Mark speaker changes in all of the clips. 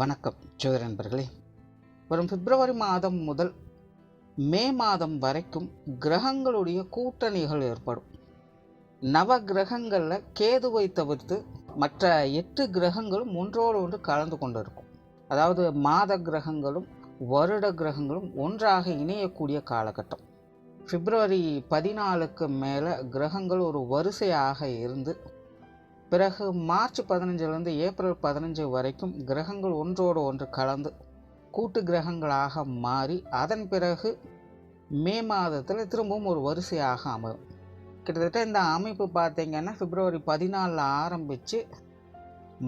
Speaker 1: வணக்கம் ஜோதிட நண்பர்களே. வரும் பிப்ரவரி மாதம் முதல் மே மாதம் வரைக்கும் கிரகங்களுடைய கூட்டணிகள் ஏற்படும். நவ கிரகங்களில் கேதுவை தவிர்த்து மற்ற 8 கிரகங்களும் ஒன்றோடு ஒன்று கலந்து கொண்டு இருக்கும். அதாவது மாத கிரகங்களும் வருட கிரகங்களும் ஒன்றாக இணையக்கூடிய காலகட்டம். பிப்ரவரி 14க்கு மேலே கிரகங்கள் ஒரு வரிசையாக இருந்து பிறகு மார்ச் 15லேருந்து ஏப்ரல் 15 வரைக்கும் கிரகங்கள் ஒன்றோடு ஒன்று கலந்து கூட்டு கிரகங்களாக மாறி அதன் பிறகு மே மாதத்தில் திரும்பவும் ஒரு வரிசையாக அமையும். கிட்டத்தட்ட இந்த அமைப்பு பார்த்திங்கன்னா பிப்ரவரி 14 ஆரம்பித்து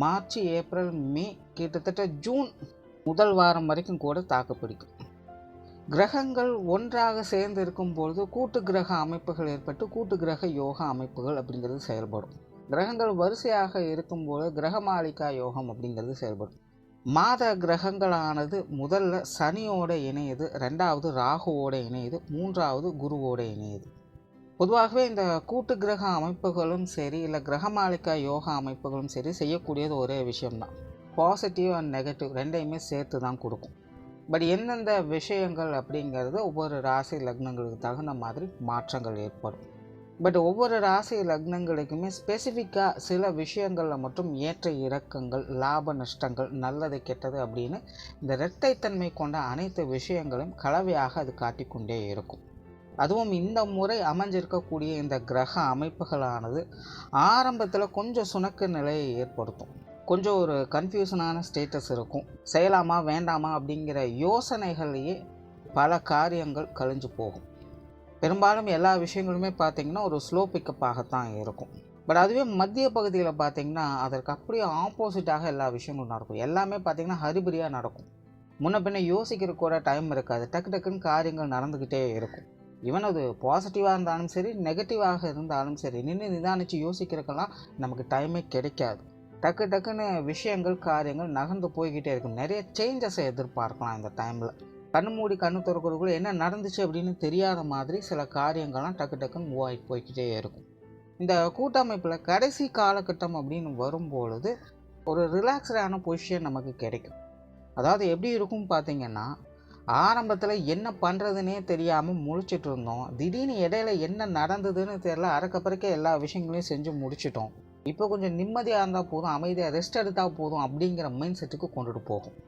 Speaker 1: மார்ச், ஏப்ரல், மே, கிட்டத்தட்ட ஜூன் முதல் வாரம் வரைக்கும் கூட தாக்குப்பிடிக்கும். கிரகங்கள் ஒன்றாக சேர்ந்து இருக்கும்பொழுது கூட்டு கிரக அமைப்புகள் ஏற்பட்டு கூட்டு கிரக யோகா அமைப்புகள் அப்படிங்கிறது செயல்படும். கிரகங்கள் வரிசையாக இருக்கும்போது கிரகமாளிகா யோகம் அப்படிங்கிறது செயல்படும். மாத கிரகங்களானது முதல்ல சனியோடு இணையுது, 2வது ராகுவோடு இணையுது, 3வது குருவோடு இணையுது. பொதுவாகவே இந்த கூட்டு கிரக அமைப்புகளும் சரி இல்லை கிரகமாளிகா யோகா அமைப்புகளும் சரி செய்யக்கூடியது ஒரே விஷயம்தான். பாசிட்டிவ் அண்ட் நெகட்டிவ் ரெண்டையுமே சேர்த்து தான் கொடுக்கும். பட் எந்தெந்த விஷயங்கள் அப்படிங்கிறது ஒவ்வொரு ராசி லக்னங்களுக்கு தகுந்த மாதிரி மாற்றங்கள் ஏற்படும். பட் ஒவ்வொரு ராசி லக்னங்களுக்குமே ஸ்பெசிஃபிக்காக சில விஷயங்களில் மட்டும் ஏற்ற இறக்கங்கள், லாப நஷ்டங்கள், நல்லது கெட்டது அப்படின்னு இந்த இரட்டைத்தன்மை கொண்ட அனைத்து விஷயங்களும் கலவையாக அது காட்டிக்கொண்டே இருக்கும். அதுவும் இந்த முறை அமைஞ்சிருக்கக்கூடிய இந்த கிரக அமைப்புகளானது ஆரம்பத்தில் கொஞ்சம் சுணக்க நிலையை ஏற்படுத்தும். கொஞ்சம் ஒரு கன்ஃபியூஷனான ஸ்டேட்டஸ் இருக்கும். செய்யலாமா வேண்டாமா அப்படிங்கிற யோசனைகளையே பல காரியங்கள் கழிஞ்சு போகும். பெரும்பாலும் எல்லா விஷயங்களுமே பார்த்திங்கன்னா ஒரு ஸ்லோ பிக்கப்பாகத்தான் இருக்கும். பட் அதுவே மத்திய பகுதியில் பார்த்திங்கன்னா அதற்கு அப்படியே ஆப்போசிட்டாக எல்லா விஷயங்களும் நடக்கும். எல்லாமே பார்த்திங்கன்னா ஹரிபரியாக நடக்கும். முன்ன பின்ன யோசிக்கிற கூட டைம் இருக்காது. டக்குன்னு காரியங்கள் நடந்துக்கிட்டே இருக்கும். ஈவன் அது பாசிட்டிவாக இருந்தாலும் சரி, நெகட்டிவாக இருந்தாலும் சரி, நின்று நிதானித்து யோசிக்கிறதுக்கெல்லாம் நமக்கு டைமே கிடைக்காது. டக்குன்னு விஷயங்கள், காரியங்கள் நகர்ந்து போய்கிட்டே இருக்கும். நிறைய சேஞ்சஸை எதிர்பார்க்கலாம் இந்த டைமில். கண்ணு மூடி கண்ணு திறக்கிறதுக்குள்ள என்ன நடந்துச்சு அப்படின்னு தெரியாத மாதிரி சில காரியங்கள்லாம் டக்குன்னு மூவ் ஆகிட்டு போய்கிட்டே இருக்கும். இந்த கூட்டமைப்பில் கடைசி காலகட்டம் அப்படின்னு வரும்பொழுது ஒரு ரிலாக்ஸ்டான பொசிஷன் நமக்கு கிடைக்கும். அதாவது எப்படி இருக்கும் பார்த்திங்கன்னா, ஆரம்பத்தில் என்ன பண்ணுறதுனே தெரியாமல் முழிச்சிட்டு இருந்தோம். திடீர்னு இடையில என்ன நடந்ததுன்னு தெரியல, அறக்கப்பறக்க எல்லா விஷயங்களையும் செஞ்சு முடிச்சிட்டோம். இப்போ கொஞ்சம் நிம்மதியாக இருந்தால் போதும், அமைதியாக ரெஸ்ட் எடுத்தால் போதும் அப்படிங்கிற மைண்ட் செட்டுக்கு கொண்டுட்டு போகும்.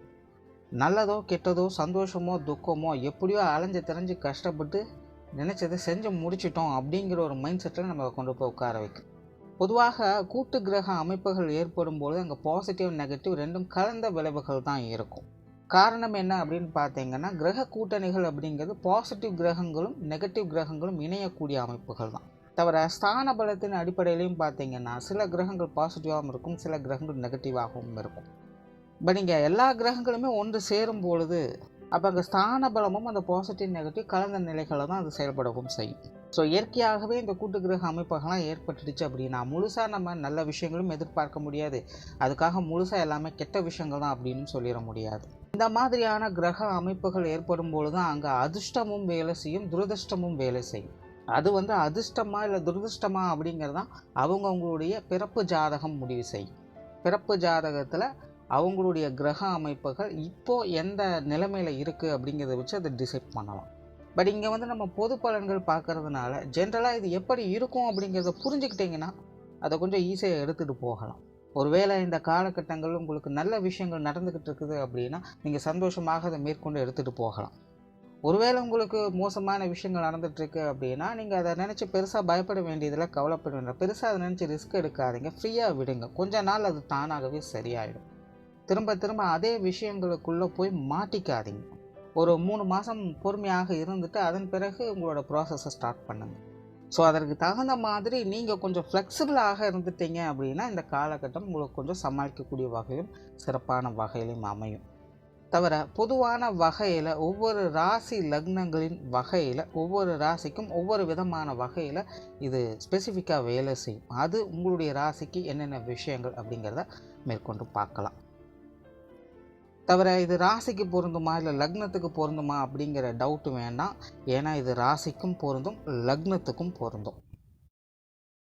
Speaker 1: நல்லதோ கெட்டதோ, சந்தோஷமோ துக்கமோ, எப்படியோ அலைஞ்சு திரைஞ்சு கஷ்டப்பட்டு நினச்சதை செஞ்சு முடிச்சிட்டோம் அப்படிங்கிற ஒரு மைண்ட் செட்டில் நம்ம கொண்டு போய் உட்கார வைக்கும். பொதுவாக கூட்டு கிரக அமைப்புகள் ஏற்படும் பொழுது அங்கே பாசிட்டிவ் நெகட்டிவ் ரெண்டும் கலந்த விளைவுகள் தான் இருக்கும். காரணம் என்ன அப்படின்னு பார்த்தீங்கன்னா, கிரக கூட்டணிகள் அப்படிங்கிறது பாசிட்டிவ் கிரகங்களும் நெகட்டிவ் கிரகங்களும் இணையக்கூடிய அமைப்புகள் தான். தவிர ஸ்தான பலத்தின் அடிப்படையிலையும் பார்த்தீங்கன்னா சில கிரகங்கள் பாசிட்டிவாகவும் இருக்கும், சில கிரகங்கள் நெகட்டிவாகவும் இருக்கும். பட் இங்கே எல்லா கிரகங்களுமே ஒன்று சேரும் பொழுது அப்போ அங்கே ஸ்தான பலமும் அந்த பாசிட்டிவ் நெகட்டிவ் கலந்த நிலைகளை தான் அது செயல்படவும் செய்யும். ஸோ இயற்கையாகவே இந்த கூட்டு கிரக அமைப்புகள்லாம் ஏற்பட்டுடுச்சு அப்படின்னா முழுசாக நம்ம நல்ல விஷயங்களும் எதிர்பார்க்க முடியாது. அதுக்காக முழுசாக எல்லாமே கெட்ட விஷயங்கள் தான் அப்படின்னு சொல்லிட முடியாது. இந்த மாதிரியான கிரக அமைப்புகள் ஏற்படும் பொழுது தான் அங்கே அதிர்ஷ்டமும் வேலை செய்யும், துரதிர்ஷ்டமும் வேலை செய்யும். அது அதிர்ஷ்டமா இல்லை துரதிர்ஷ்டமா அப்படிங்கிறதான் அவங்களுடைய பிறப்பு ஜாதகம் முடிவு செய்யும். பிறப்பு ஜாதகத்தில் அவங்களுடைய கிரக அமைப்புகள் இப்போது எந்த நிலைமையில் இருக்குது அப்படிங்கிறத வச்சு அதை டிசைட் பண்ணலாம். பட் இங்கே நம்ம பொது பலன்கள் பார்க்கறதுனால ஜென்ரலாக இது எப்படி இருக்கும் அப்படிங்கிறத புரிஞ்சுக்கிட்டிங்கன்னா அதை கொஞ்சம் ஈஸியாக எடுத்துகிட்டு போகலாம். ஒருவேளை இந்த காலகட்டங்கள் உங்களுக்கு நல்ல விஷயங்கள் நடந்துக்கிட்டு இருக்குது அப்படின்னா நீங்கள் சந்தோஷமாக அதை மேற்கொண்டு எடுத்துகிட்டு போகலாம். ஒருவேளை உங்களுக்கு மோசமான விஷயங்கள் நடந்துகிட்ருக்கு அப்படின்னா நீங்கள் அதை நினச்சி பெருசாக பயப்பட வேண்டியதில், கவலைப்பட வேண்டியதில்லை. பெருசாக அதை நினச்சி ரிஸ்க் எடுக்காதீங்க, ஃப்ரீயாக விடுங்க. கொஞ்ச நாள் அது தானாகவே சரியாயிடும். திரும்ப அதே விஷயங்களுக்குள்ளே போய் மாட்டிக்காதீங்க. ஒரு 3 மாதம் பொறுமையாக இருந்துட்டு அதன் பிறகு உங்களோட ப்ராசஸை ஸ்டார்ட் பண்ணுங்கள். ஸோ அதற்கு தகுந்த மாதிரி நீங்கள் கொஞ்சம் ஃப்ளெக்சிபிளாக இருந்துட்டீங்க அப்படின்னா இந்த காலகட்டம் உங்களுக்கு கொஞ்சம் சமாளிக்கக்கூடிய வகையிலும் சிறப்பான வகையிலும் அமையும். தவிர பொதுவான வகையில் ஒவ்வொரு ராசி லக்னங்களின் வகையில் ஒவ்வொரு ராசிக்கும் ஒவ்வொரு விதமான வகையில் இது ஸ்பெசிஃபிக்காக வேலை செய்யும். அது உங்களுடைய ராசிக்கு என்னென்ன விஷயங்கள் அப்படிங்கிறத மேற்கொண்டு பார்க்கலாம். தவிர இது ராசிக்கு பொருந்துமா இல்லை லக்னத்துக்கு பொருந்துமா அப்படிங்கிற டவுட்டு வேண்டாம். ஏன்னா இது ராசிக்கும் பொருந்தும், லக்னத்துக்கும் பொருந்தும்.